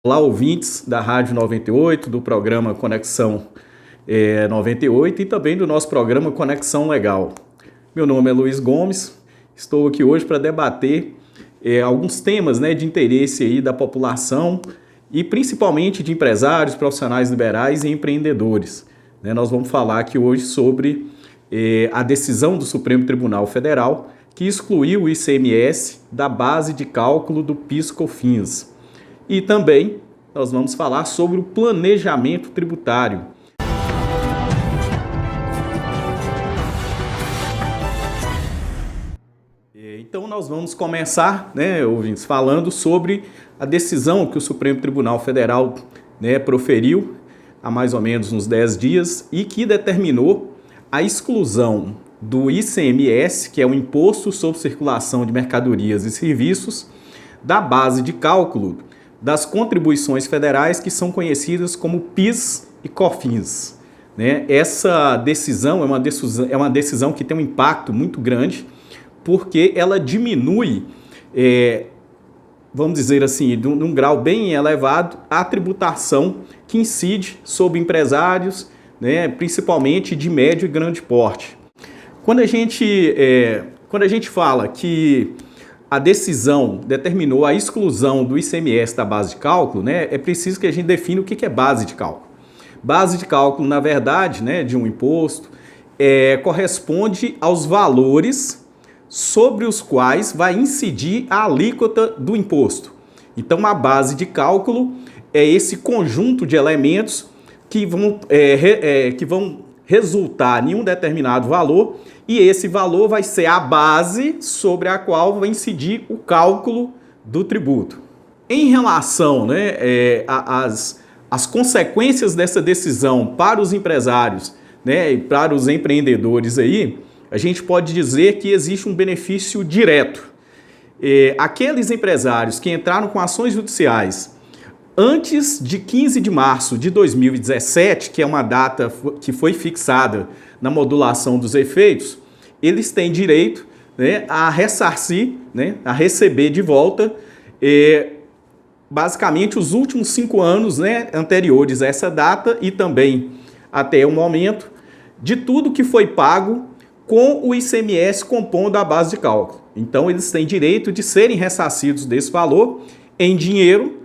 Olá, ouvintes da Rádio 98, do programa Conexão 98 e também do nosso programa Conexão Legal. Meu nome é Luiz Gomes, estou aqui hoje para debater alguns temas de interesse aí da população e principalmente de empresários, profissionais liberais e empreendedores. Nós vamos falar aqui hoje sobre a decisão do Supremo Tribunal Federal que excluiu o ICMS da base de cálculo do PIS/COFINS. E também nós vamos falar sobre o planejamento tributário. Então nós vamos começar, ouvintes, falando sobre a decisão que o Supremo Tribunal Federal proferiu há mais ou menos uns 10 dias e que determinou a exclusão do ICMS, que é o Imposto sobre Circulação de Mercadorias e Serviços, da base de cálculo das contribuições federais que são conhecidas como PIS e COFINS. Essa decisão é uma decisão que tem um impacto muito grande, porque ela diminui, vamos dizer assim, num grau bem elevado, a tributação que incide sobre empresários, principalmente de médio e grande porte. Quando a gente fala que a decisão determinou a exclusão do ICMS da base de cálculo, é preciso que a gente defina o que é base de cálculo. Base de cálculo, na verdade, de um imposto, corresponde aos valores sobre os quais vai incidir a alíquota do imposto. Então, a base de cálculo é esse conjunto de elementos que vão resultar em um determinado valor, e esse valor vai ser a base sobre a qual vai incidir o cálculo do tributo. Em relação às consequências dessa decisão para os empresários e para os empreendedores aí, a gente pode dizer que existe um benefício direto. Aqueles empresários que entraram com ações judiciais antes de 15 de março de 2017, que é uma data que foi fixada na modulação dos efeitos, eles têm direito a ressarcir, a receber de volta, basicamente, os últimos 5 anos anteriores a essa data e também até o momento, de tudo que foi pago com o ICMS compondo a base de cálculo. Então, eles têm direito de serem ressarcidos desse valor em dinheiro,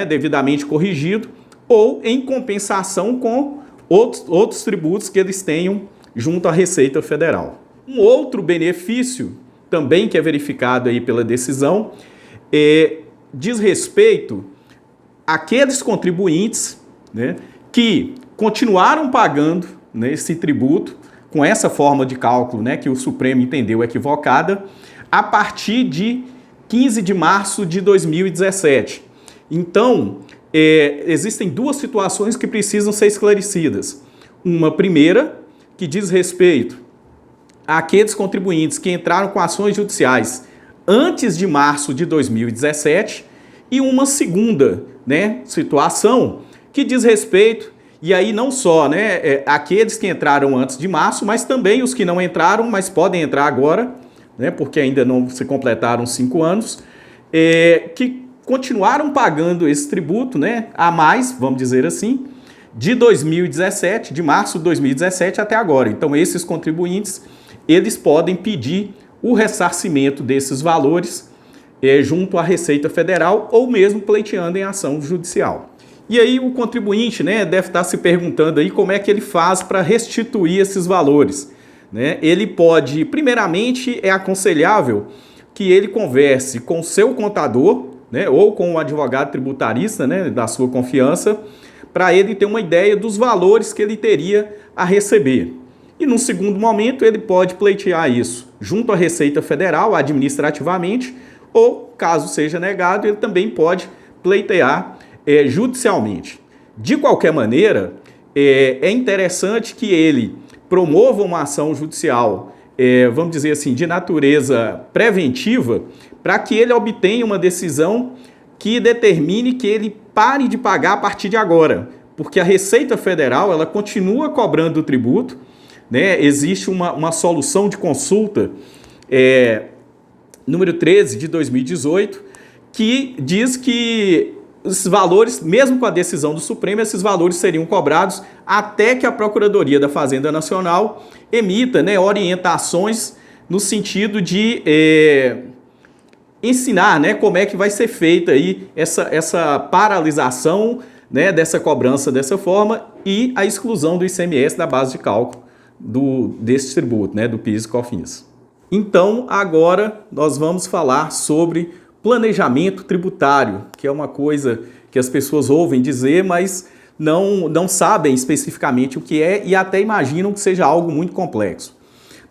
devidamente corrigido, ou em compensação com outros tributos que eles tenham junto à Receita Federal. Um outro benefício, também que é verificado aí pela decisão, diz respeito àqueles contribuintes que continuaram pagando esse tributo com essa forma de cálculo que o Supremo entendeu equivocada a partir de 15 de março de 2017. Então, existem duas situações que precisam ser esclarecidas. Uma primeira, que diz respeito àqueles contribuintes que entraram com ações judiciais antes de março de 2017, e uma segunda situação que diz respeito, e aí não só aqueles que entraram antes de março, mas também os que não entraram, mas podem entrar agora, porque ainda não se completaram 5 anos, que continuaram pagando esse tributo a mais, vamos dizer assim, de 2017, de março de 2017 até agora. Então, esses contribuintes, eles podem pedir o ressarcimento desses valores junto à Receita Federal ou mesmo pleiteando em ação judicial. E aí o contribuinte deve estar se perguntando aí como é que ele faz para restituir esses valores. Ele pode, primeiramente, é aconselhável que ele converse com o seu contador, ou com o advogado tributarista da sua confiança, para ele ter uma ideia dos valores que ele teria a receber. E num segundo momento ele pode pleitear isso junto à Receita Federal, administrativamente, ou, caso seja negado, ele também pode pleitear judicialmente. De qualquer maneira, é interessante que ele promova uma ação judicial, vamos dizer assim, de natureza preventiva, para que ele obtenha uma decisão que determine que ele pare de pagar a partir de agora, porque a Receita Federal ela continua cobrando o tributo, existe uma solução de consulta, número 13 de 2018, que diz que esses valores, mesmo com a decisão do Supremo, esses valores seriam cobrados até que a Procuradoria da Fazenda Nacional emita, né, orientações no sentido de ensinar, né, como é que vai ser feita aí essa paralisação, né, dessa cobrança dessa forma e a exclusão do ICMS da base de cálculo desse tributo, né, do PIS e COFINS. Então, agora nós vamos falar sobre planejamento tributário, que é uma coisa que as pessoas ouvem dizer, mas não sabem especificamente o que é e até imaginam que seja algo muito complexo.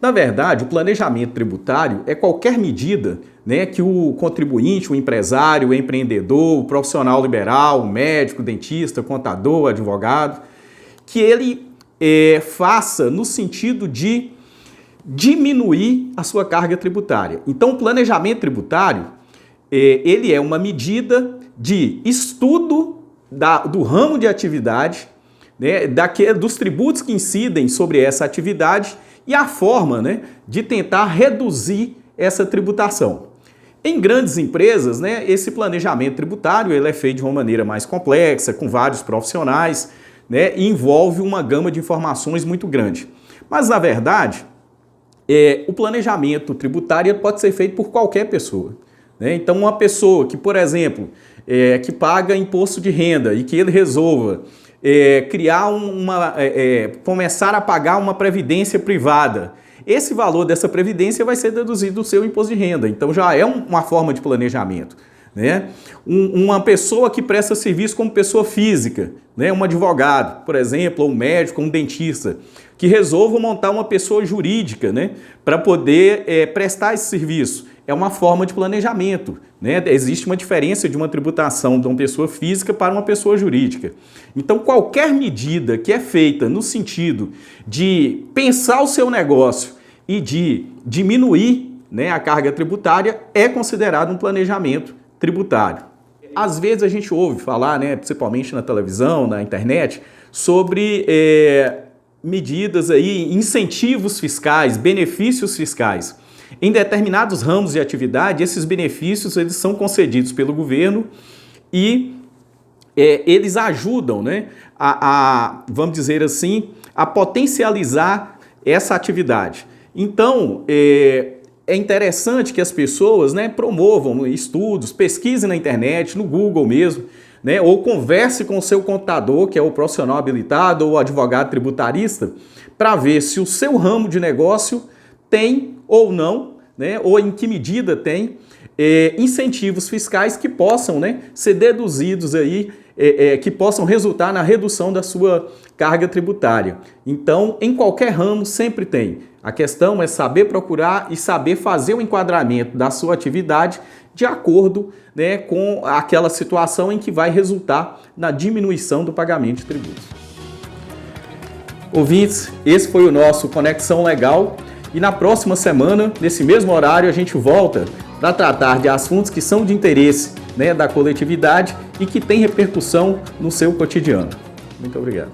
Na verdade, o planejamento tributário é qualquer medida, né, que o contribuinte, o empresário, o empreendedor, o profissional liberal, o médico, o dentista, o contador, o advogado, que ele faça no sentido de diminuir a sua carga tributária. Então, o planejamento tributário, ele é uma medida de estudo do ramo de atividade, né, dos tributos que incidem sobre essa atividade e a forma, né, de tentar reduzir essa tributação. Em grandes empresas, né, esse planejamento tributário ele é feito de uma maneira mais complexa, com vários profissionais, né, e envolve uma gama de informações muito grande. Mas, na verdade, o planejamento tributário pode ser feito por qualquer pessoa, né? Então, uma pessoa que, por exemplo, que paga imposto de renda e que ele resolva começar a pagar uma previdência privada, esse valor dessa previdência vai ser deduzido do seu imposto de renda. Então já é uma forma de planejamento, né? Uma pessoa que presta serviço como pessoa física, né? Um advogado, por exemplo, ou um médico, um dentista, que resolva montar uma pessoa jurídica, né? Para poder prestar esse serviço. É uma forma de planejamento, né? Existe uma diferença de uma tributação de uma pessoa física para uma pessoa jurídica. Então, qualquer medida que é feita no sentido de pensar o seu negócio e de diminuir, né, a carga tributária é considerado um planejamento tributário. Às vezes a gente ouve falar, né, principalmente na televisão, na internet, sobre medidas aí, incentivos fiscais, benefícios fiscais. Em determinados ramos de atividade, esses benefícios eles são concedidos pelo governo e eles ajudam, né, vamos dizer assim, a potencializar essa atividade. Então, é interessante que as pessoas, né, promovam estudos, pesquisem na internet, no Google mesmo, né, ou converse com o seu contador, que é o profissional habilitado, ou o advogado tributarista, para ver se o seu ramo de negócio tem ou não, né, ou em que medida tem incentivos fiscais que possam, né, ser deduzidos aí, que possam resultar na redução da sua carga tributária. Então, em qualquer ramo sempre tem. A questão é saber procurar e saber fazer o enquadramento da sua atividade de acordo, né, com aquela situação em que vai resultar na diminuição do pagamento de tributos. Ouvintes, esse foi o nosso Conexão Legal e na próxima semana, nesse mesmo horário, a gente volta para tratar de assuntos que são de interesse, né, da coletividade e que têm repercussão no seu cotidiano. Muito obrigado.